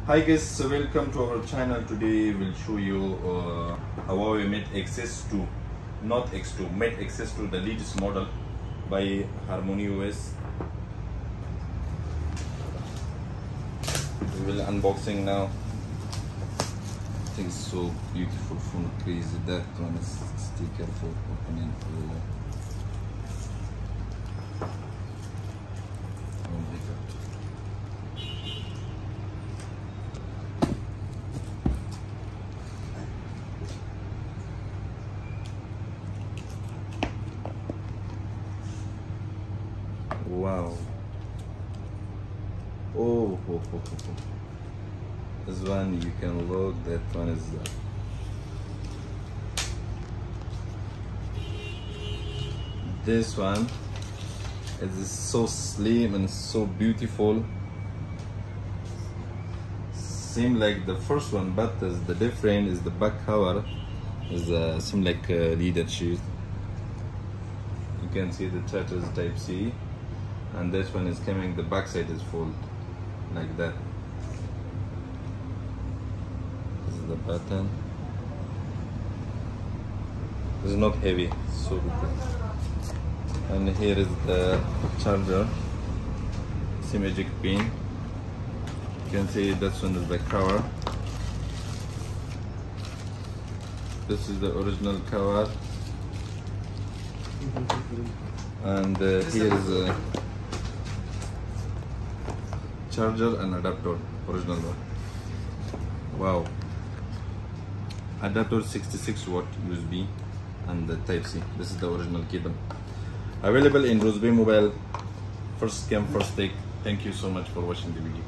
Hi guys, so welcome to our channel. Today we'll show you Huawei MateXS 2, not X2, MateXS 2, the latest model by Harmony OS. We will unboxing now. I think it's so beautiful phone, crazy. That one is sticker for opening. Oh my god. Wow. Oh. This one you can look, that one is this one is so slim and so beautiful, same like the first one, but the difference is the back cover is seem like leather sheet. You can see the charger is type C, and this one is coming, the back side is fold like that. This is the button. It's not heavy, so good. And here is the charger, see magic pin. You can see that one is the cover. This is the original cover, and here is a charger and adapter, original one. Wow. Adapter 66 watt USB and the type C. This is the original cable. Available in Huawei Mobile. First cam, first take. Thank you so much for watching the video.